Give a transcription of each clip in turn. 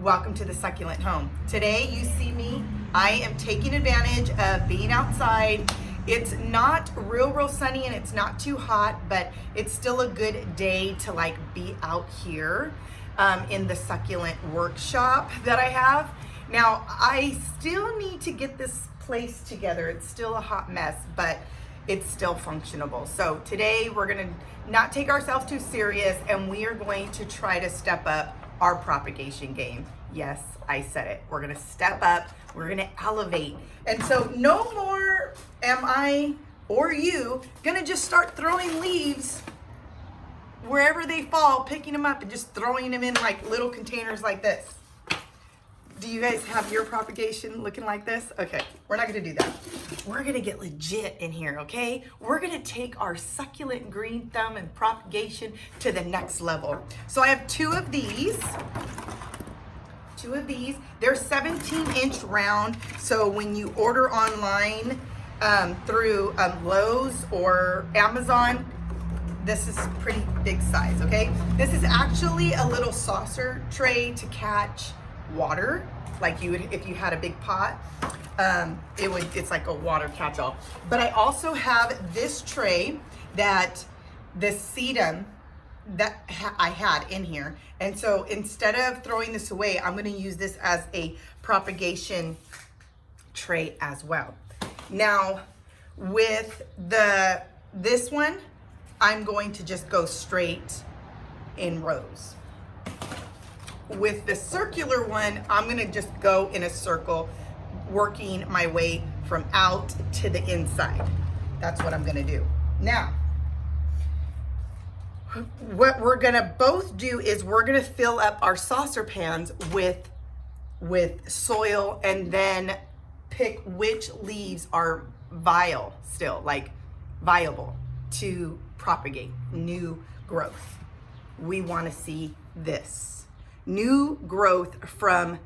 Welcome to the Succulent Home. Today you see me, I am taking advantage of being outside. It's not real sunny and it's not too hot, but it's still a good day to like be out here in the succulent workshop that I have. Now I still need to get this place together. It's still a hot mess, but it's still functionable. So today we're gonna not take ourselves too serious and we are going to try to step up our propagation game. Yes, I said it. We're gonna step up, we're gonna elevate. And so no more am I or you gonna just start throwing leaves wherever they fall, picking them up and just throwing them in like little containers like this. Do you guys have your propagation looking like this? Okay, we're not gonna do that. We're gonna get legit in here, okay? We're gonna take our succulent green thumb and propagation to the next level. So I have two of these. They're 17-inch round. So when you order online through Lowe's or Amazon, this is pretty big size, okay? This is actually a little saucer tray to catch water, like you would if you had a big pot. It's like a water catch-all. But I also have this tray that this sedum that I had in here, and so instead of throwing this away, I'm going to use this as a propagation tray as well. Now with this one, I'm going to just go straight in rows. With the circular one, I'm gonna just go in a circle, working my way from out to the inside. That's what I'm gonna do. Now, what we're gonna both do is we're gonna fill up our saucer pans with soil and then pick which leaves are viable to propagate new growth. We wanna see this. New growth from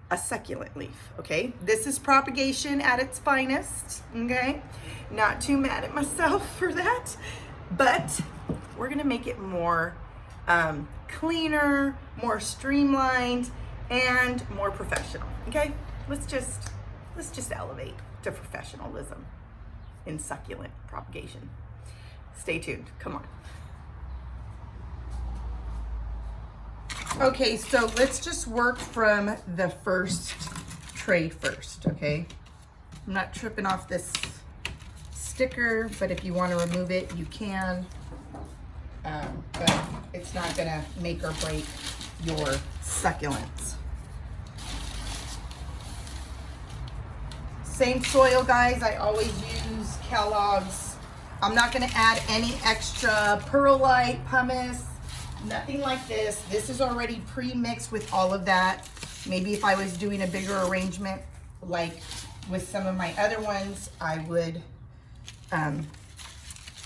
a succulent leaf, okay? This is propagation at its finest, okay? Not too mad at myself for that, but we're gonna make it more cleaner, more streamlined, and more professional, okay? Let's just elevate to professionalism in succulent propagation. Stay tuned, come on. Okay, so let's just work from the first tray first, okay? I'm not tripping off this sticker, but if you want to remove it, you can. But it's not gonna make or break your succulents. Same soil, guys. I always use Kellogg's. I'm not gonna add any extra perlite, pumice, nothing like this. This is already pre-mixed with all of that. Maybe if I was doing a bigger arrangement, like with some of my other ones, I would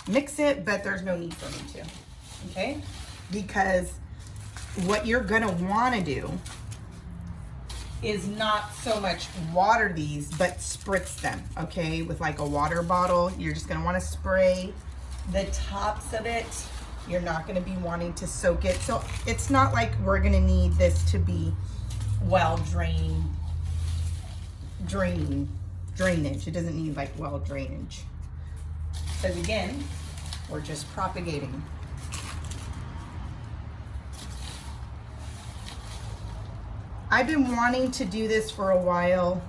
mix it, but there's no need for me to, okay? Because what you're gonna wanna do is not so much water these, but spritz them, okay? With like a water bottle, you're just gonna wanna spray the tops of it. You're not going to be wanting to soak it. So it's not like we're going to need this to be well drainage. It doesn't need like well drainage. Because again, we're just propagating. I've been wanting to do this for a while.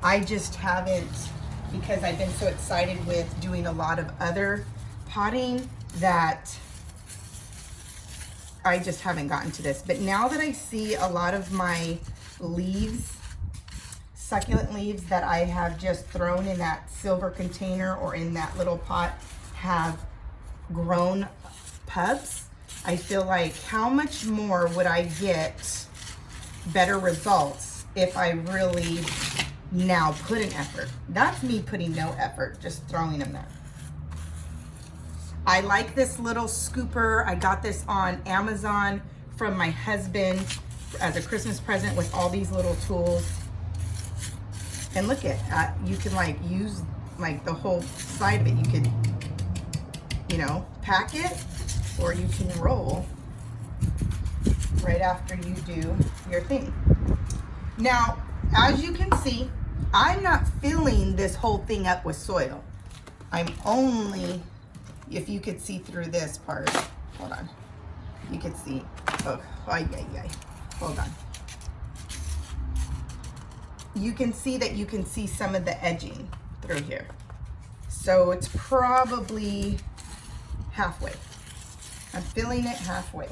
I just haven't, because I've been so excited with doing a lot of other potting that I just haven't gotten to this. But now that I see a lot of my leaves, succulent leaves that I have just thrown in that silver container or in that little pot have grown pups, I feel like how much more would I get better results if I really now put an effort. That's me putting no effort, just throwing them there. I like this little scooper. I got this on Amazon from my husband as a Christmas present with all these little tools. And look at, you can like use like the whole side of it. You could, you know, pack it, or you can roll right after you do your thing. Now, as you can see, I'm not filling this whole thing up with soil. I'm only, if you could see through this part, hold on. You could see, oh, hold on. You can see that you can see some of the edging through here. So it's probably halfway. I'm filling it halfway.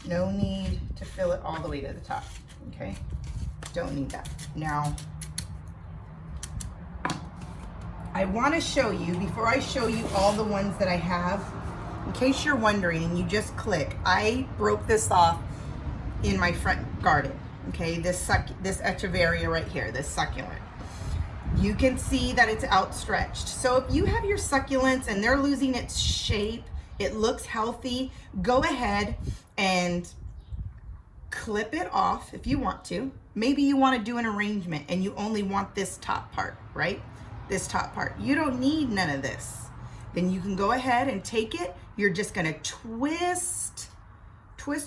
No need to fill it all the way to the top, okay? Don't need that. Now, I want to show you, before I show you all the ones that I have, in case you're wondering and you just click, I broke this off in my front garden, okay? This echeveria right here, this succulent. You can see that it's outstretched. So if you have your succulents and they're losing its shape, it looks healthy, go ahead and clip it off if you want to. Maybe you want to do an arrangement and you only want this top part, right? This top part. You don't need none of this. Then you can go ahead and take it. You're just going to twist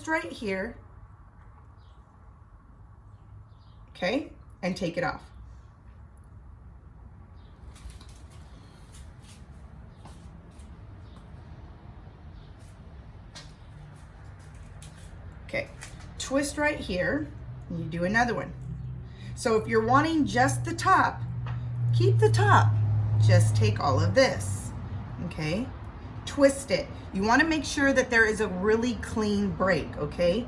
right here, okay, and take it off. Okay, twist right here, and you do another one. So if you're wanting just the top, keep the top. Just take all of this, okay? Twist it. You want to make sure that there is a really clean break, okay?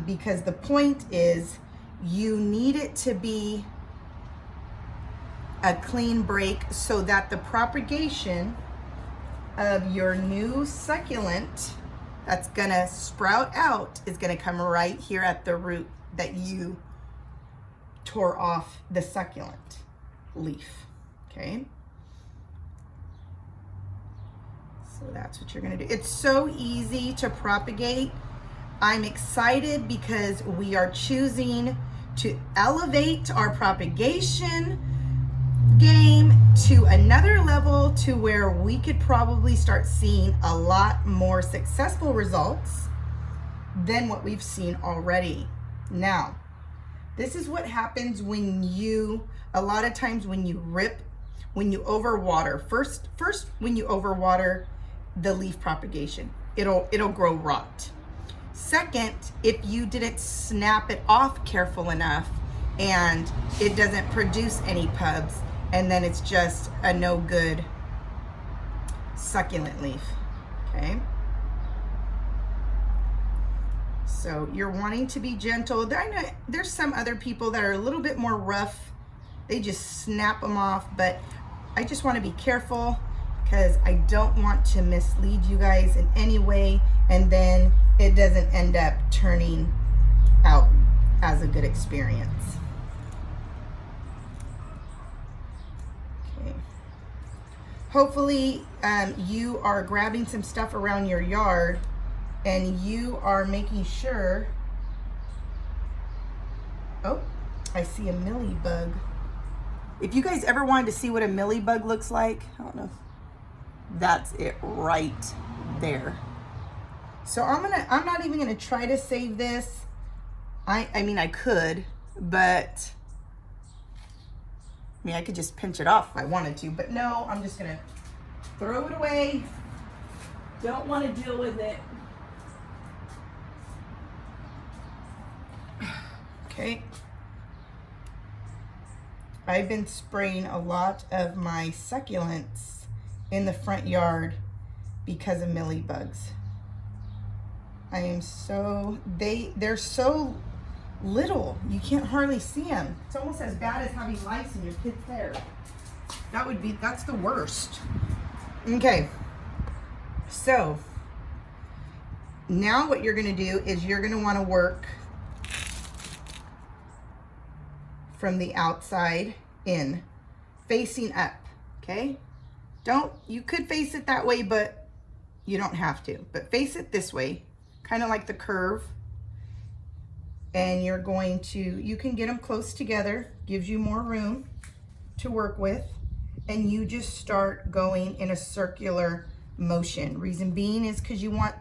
Because the point is you need it to be a clean break so that the propagation of your new succulent that's gonna sprout out is gonna come right here at the root that you tore off the succulent leaf, okay? So that's what you're gonna do. It's so easy to propagate. I'm excited because we are choosing to elevate our propagation game to another level, to where we could probably start seeing a lot more successful results than what we've seen already. Now, this is what happens when you, a lot of times when you overwater. First when you overwater the leaf propagation, it'll grow rot. Second, if you didn't snap it off careful enough and it doesn't produce any pubs, and then it's just a no good succulent leaf, okay? So you're wanting to be gentle. I know there's some other people that are a little bit more rough. They just snap them off, but I just want to be careful because I don't want to mislead you guys in any way, and then it doesn't end up turning out as a good experience. Okay. Hopefully you are grabbing some stuff around your yard and you are making sure. Oh, I see a millibug. If you guys ever wanted to see what a millibug looks like, I don't know. That's it right there. So I'm not even gonna try to save this. I mean I could, but I mean I could just pinch it off if I wanted to, but no, I'm just gonna throw it away. Don't want to deal with it. Okay. I've been spraying a lot of my succulents in the front yard because of millibugs. I am so, they're so little, you can't hardly see them. It's almost as bad as having lice in your kid's hair. That's the worst. Okay, so now what you're gonna do is you're gonna wanna work from the outside in, facing up, okay? You could face it that way, but you don't have to. But face it this way, kind of like the curve. And you're going to, you can get them close together, gives you more room to work with. And you just start going in a circular motion. Reason being is because you want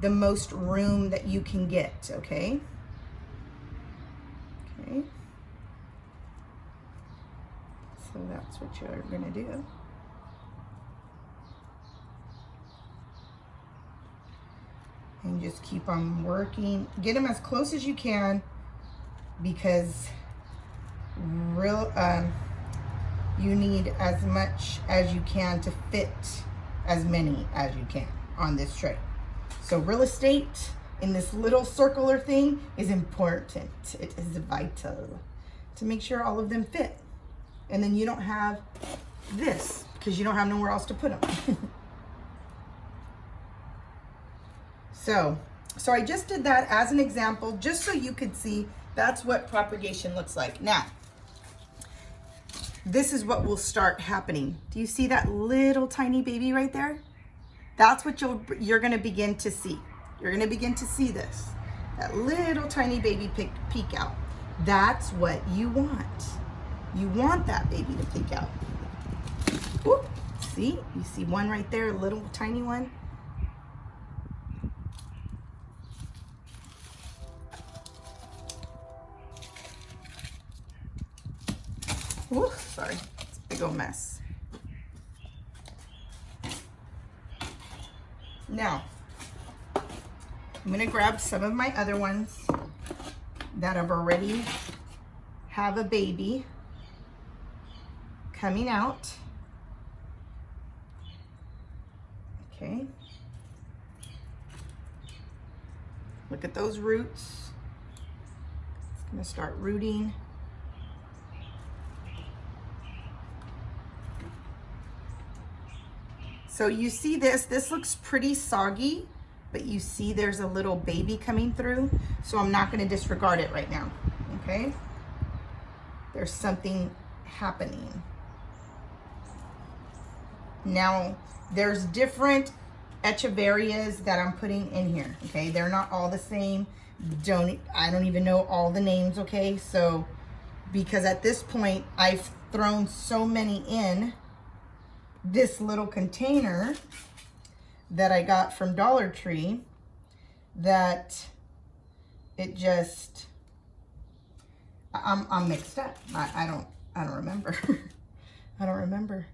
the most room that you can get, okay? Okay. Okay. So that's what you're gonna do. And just keep on working. Get them as close as you can, because you need as much as you can to fit as many as you can on this tray. So real estate in this little circular thing is important. It is vital to make sure all of them fit. And then you don't have this because you don't have nowhere else to put them. So I just did that as an example, just so you could see that's what propagation looks like. Now, this is what will start happening. Do you see that little tiny baby right there? That's what you're gonna begin to see. You're gonna begin to see this. That little tiny baby peek out. That's what you want. You want that baby to peek out. Whoop. See? You see one right there, a little tiny one? Ooh, sorry, it's a big old mess. Now, I'm gonna grab some of my other ones that have already have a baby coming out. Okay. Look at those roots. It's gonna start rooting. So you see this looks pretty soggy, but you see there's a little baby coming through. So I'm not gonna disregard it right now, okay? There's something happening. Now, there's different echeverias that I'm putting in here, okay? They're not all the same. I don't even know all the names, okay? So, because at this point, I've thrown so many in this little container that I got from Dollar Tree that it just, I'm mixed up. I don't remember. I don't remember.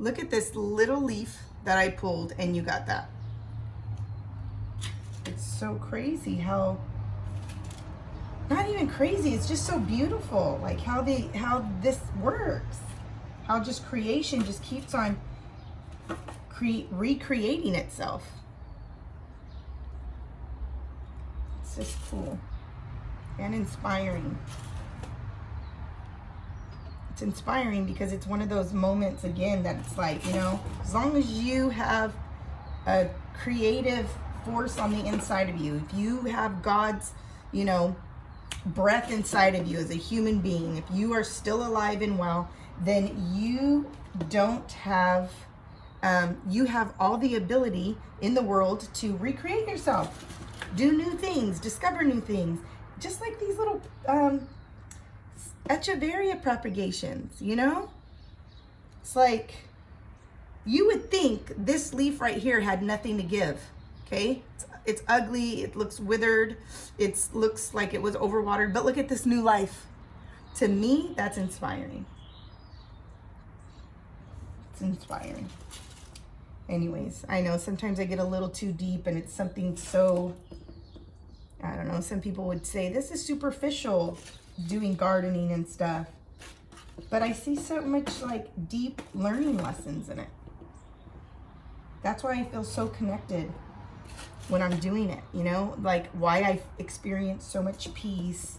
Look at this little leaf that I pulled and you got that. It's so crazy how, not even crazy, it's just so beautiful, like how this works, how just creation just keeps on recreating itself. It's just cool and inspiring. It's inspiring because it's one of those moments, again, that it's like, you know, as long as you have a creative force on the inside of you, if you have God's, you know, breath inside of you as a human being, if you are still alive and well, then you don't have, you have all the ability in the world to recreate yourself, do new things, discover new things, just like these little echeveria propagations, you know? It's like, you would think this leaf right here had nothing to give, okay? It's ugly, it looks withered, it looks like it was overwatered, but look at this new life. To me, that's inspiring. It's inspiring. Anyways, I know sometimes I get a little too deep and it's something so, I don't know, some people would say this is superficial, doing gardening and stuff. But I see so much like deep learning lessons in it. That's why I feel so connected when I'm doing it, you know, like why I experience so much peace,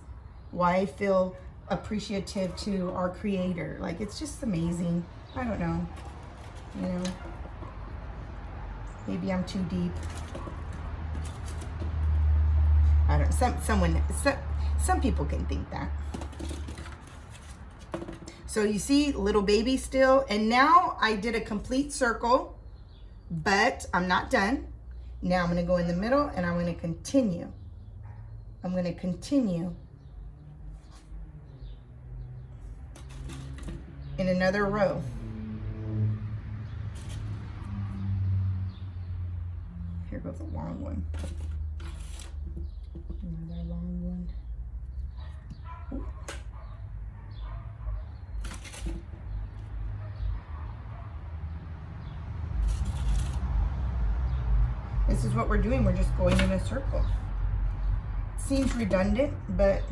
why I feel appreciative to our creator. Like, it's just amazing. I don't know, you know, maybe I'm too deep. I don't, some people can think that. So you see little baby still, and now I did a complete circle, but I'm not done. Now I'm going to go in the middle and I'm going to continue. I'm going to continue in another row. goes the long one. Another long one. Ooh. This is what we're doing. We're just going in a circle. Seems redundant, but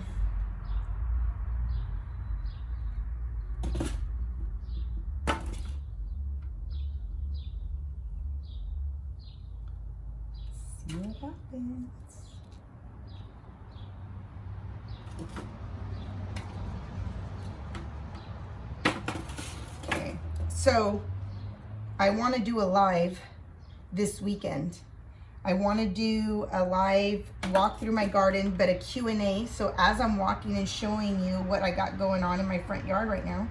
see what happens. Okay, so I want to do a live this weekend. I want to do a live walk through my garden, but a Q&A. So as I'm walking and showing you what I got going on in my front yard right now,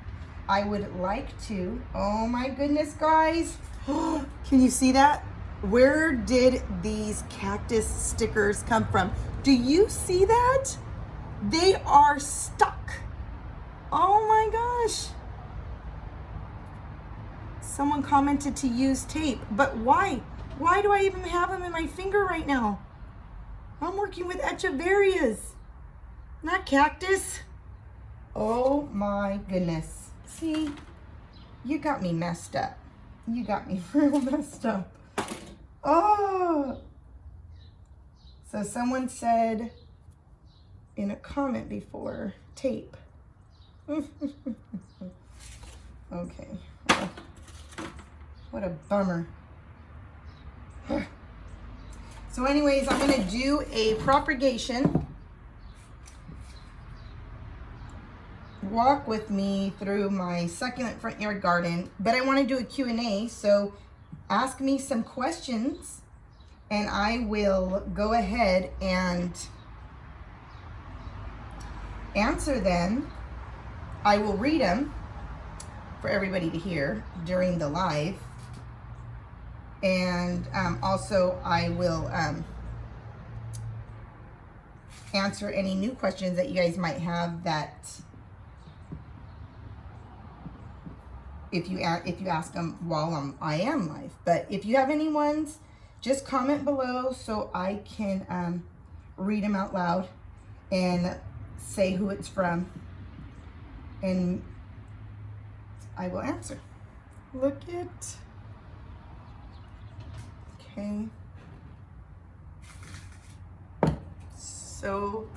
I would like to, oh my goodness, guys. Can you see that? Where did these cactus stickers come from? Do you see that? They are stuck. Oh my gosh. Someone commented to use tape, but why? Why do I even have them in my finger right now? I'm working with echeverias, not cactus. Oh my goodness. See, you got me messed up. You got me real messed up. Oh. So someone said in a comment before, tape. Okay. Oh, what a bummer. So anyways, I'm going to do a propagation. Walk with me through my succulent front yard garden, but I want to do a Q&A, so ask me some questions and I will go ahead and answer them. I will read them for everybody to hear during the live. And also I will answer any new questions that you guys might have, that if you ask them while I am live. But if you have any ones, just comment below so I can read them out loud and say who it's from, and I will answer. Look at. Okay. So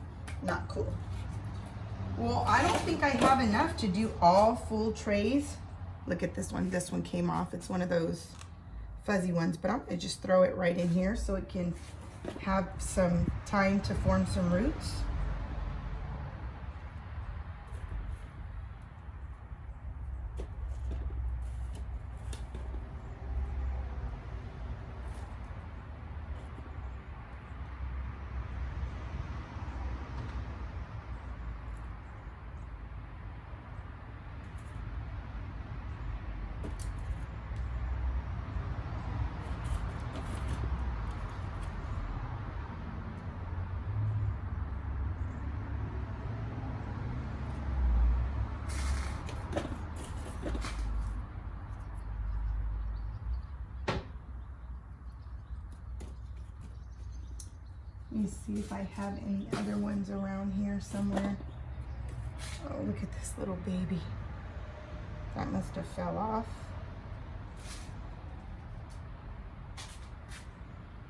not cool. Well, I don't think I have enough to do all full trays. Look at this one. This one came off. It's one of those fuzzy ones, but I'm gonna just throw it right in here so it can have some time to form some roots. Let me see if I have any other ones around here somewhere. Oh, look at this little baby. That must have fell off.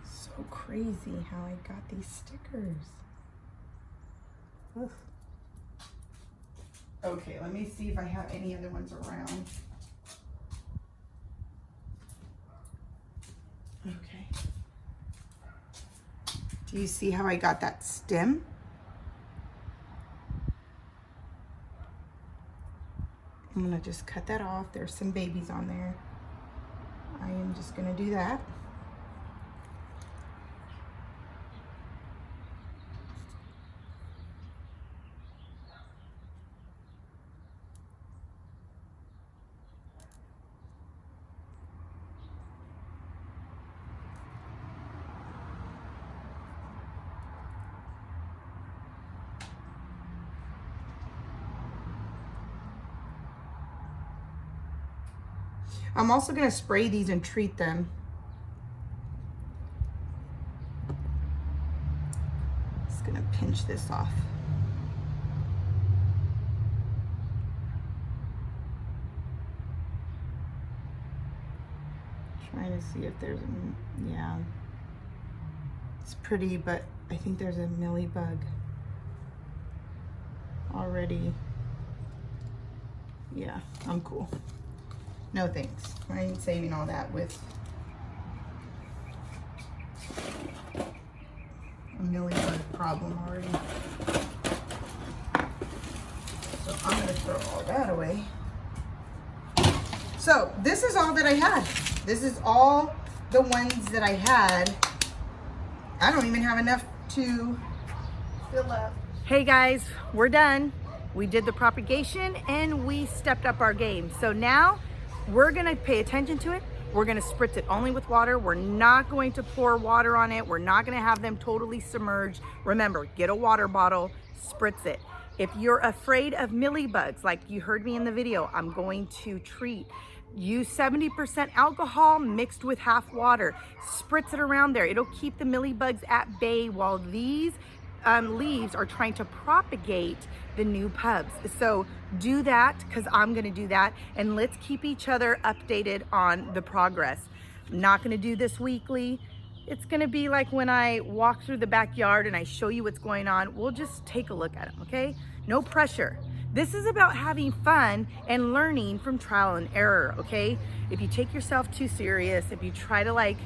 So crazy how I got these stickers. Ugh. Okay, let me see if I have any other ones around. Okay. Do you see how I got that stem? I'm gonna just cut that off. There's some babies on there. I am just gonna do that. I'm also going to spray these and treat them. gonna pinch this off. Trying to see if there's a, yeah. It's pretty, but I think there's a millibug already. Yeah, I'm cool. No thanks. I ain't saving all that with a millibug problem already. So I'm gonna throw all that away. So this is all that I had. This is all the ones that I had. I don't even have enough to fill up. Hey guys, we're done. We did the propagation and we stepped up our game. So now we're gonna pay attention to it. We're gonna spritz it only with water. We're not going to pour water on it. We're not gonna have them totally submerged. Remember, get a water bottle, spritz it. If you're afraid of millibugs, like you heard me in the video, I'm going to treat. Use 70% alcohol mixed with half water. Spritz it around there. It'll keep the millibugs at bay while these leaves are trying to propagate the new pubs. So do that, because I'm gonna do that, and let's keep each other updated on the progress. I'm not gonna do this weekly. It's gonna be like when I walk through the backyard and I show you what's going on. We'll just take a look at them, okay? No pressure. This is about having fun and learning from trial and error, okay? If you take yourself too serious, if you try to like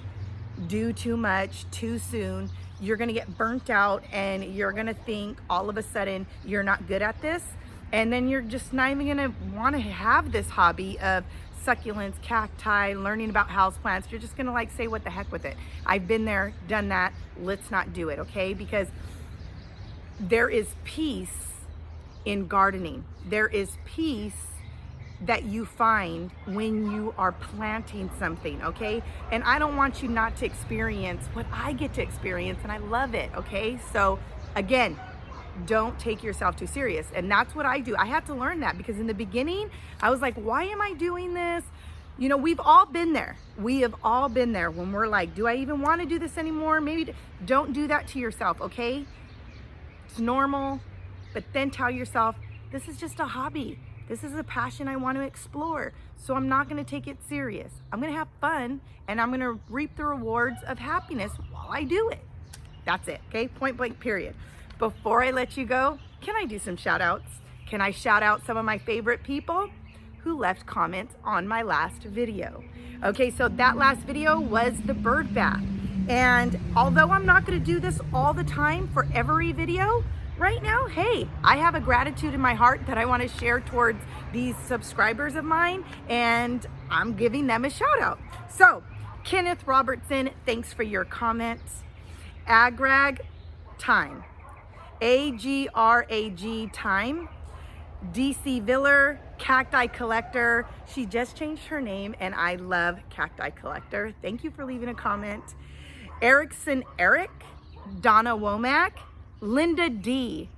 do too much too soon, you're gonna get burnt out and you're gonna think all of a sudden you're not good at this. And then you're just not even gonna wanna have this hobby of succulents, cacti, learning about houseplants. You're just gonna like say, what the heck with it? I've been there, done that, let's not do it, okay? Because there is peace in gardening. There is peace that you find when you are planting something, okay? And I don't want you not to experience what I get to experience, and I love it, okay? So again, don't take yourself too serious. And that's what I do. I had to learn that, because in the beginning, I was like, why am I doing this? You know, we've all been there. We have all been there when we're like, do I even want to do this anymore? Maybe don't do that to yourself, okay? It's normal. But then tell yourself, this is just a hobby. This is a passion I want to explore. So I'm not going to take it serious. I'm going to have fun, and I'm going to reap the rewards of happiness while I do it. That's it, okay? Point blank, period. Before I let you go, can I do some shout outs? Can I shout out some of my favorite people who left comments on my last video? Okay, so that last video was the bird bath. And although I'm not going to do this all the time for every video, right now, hey, I have a gratitude in my heart that I want to share towards these subscribers of mine, and I'm giving them a shout out. So, Kenneth Robertson, thanks for your comments. Agrag Time, AGRAG Time, DC Viller, Cacti Collector. She just changed her name, and I love Cacti Collector. Thank you for leaving a comment. Erickson Eric, Donna Womack, Linda D,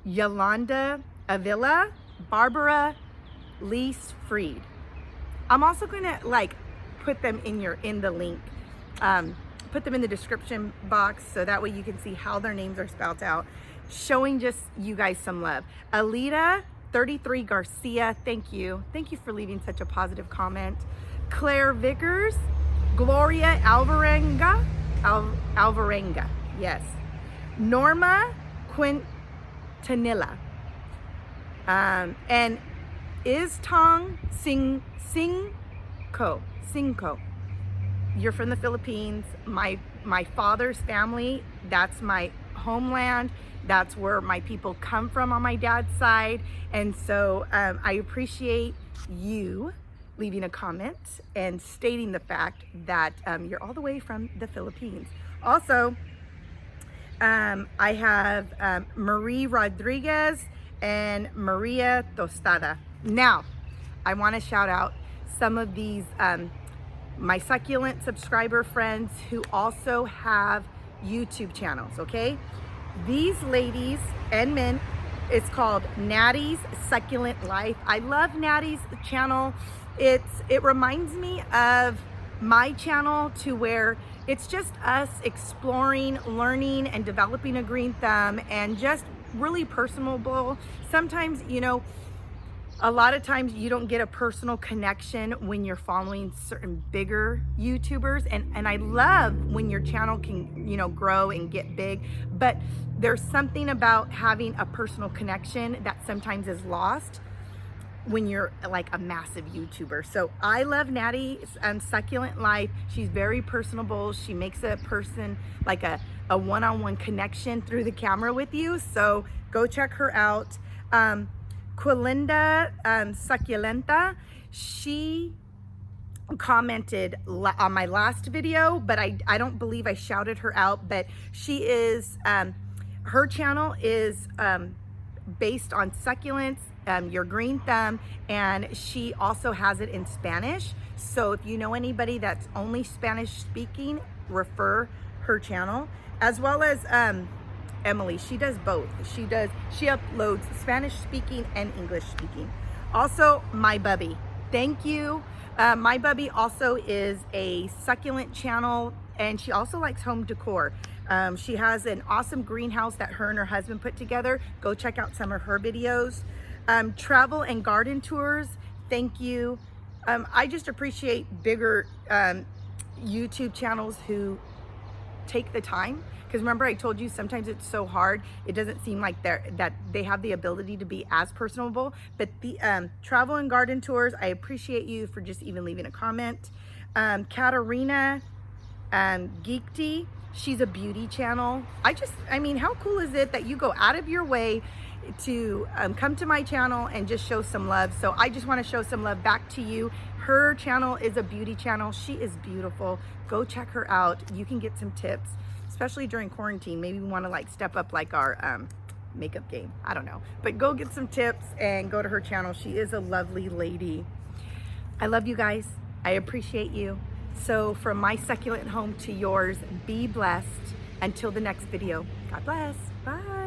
Yolanda Avila, Barbara Lise Freed. I'm also gonna like put them in the link, put them in the description box, so that way you can see how their names are spelled out, showing just you guys some love. Alita 33 Garcia, thank you for leaving such a positive comment. Claire Vickers, Gloria Alvarenga, Alvarenga, yes. Norma Quintanilla, and Istong Sengco. You're from the Philippines. My father's family, that's my homeland. That's where my people come from on my dad's side. And so I appreciate you leaving a comment and stating the fact that you're all the way from the Philippines. Also, I have Marie Rodriguez and Maria Tostado. Now, I want to shout out some of these, my succulent subscriber friends who also have YouTube channels, okay? These ladies and men, it's called Natty's Succulent Life. I love Natty's channel. It reminds me of my channel to where it's just us exploring, learning, and developing a green thumb, and just really personable. Sometimes, you know, a lot of times you don't get a personal connection when you're following certain bigger YouTubers, and I love when your channel can, you know, grow and get big, but there's something about having a personal connection that sometimes is lost when you're like a massive YouTuber. So I love Natty's Succulent Life. She's very personable. She makes a person like a one-on-one connection through the camera with you. So go check her out. Quelindasucculenta, she commented on my last video, but I don't believe I shouted her out, but she is, her channel is based on succulents, your green thumb, and she also has it in Spanish. So if you know anybody that's only Spanish speaking, refer her channel, as well as Emily. She does both. She uploads Spanish speaking and English speaking. Also, my Bubby. Thank you. My Bubby also is a succulent channel, and she also likes home decor. She has an awesome greenhouse that her and her husband put together. Go check out some of her videos. Travel and garden tours. Thank you. I just appreciate bigger YouTube channels who take the time, because remember I told you sometimes it's so hard, it doesn't seem like that they have the ability to be as personable. But the travel and garden tours, I appreciate you for just even leaving a comment. Katerina Gketi, she's a beauty channel. I mean, how cool is it that you go out of your way to come to my channel and just show some love? So I just want to show some love back to you. Her channel is a beauty channel. She is beautiful. Go check her out. You can get some tips, especially during quarantine. Maybe we want to like step up like our makeup game. I don't know, but go get some tips and go to her channel. She is a lovely lady. I love you guys. I appreciate you. So from my succulent home to yours, be blessed. Until the next video, God bless. Bye.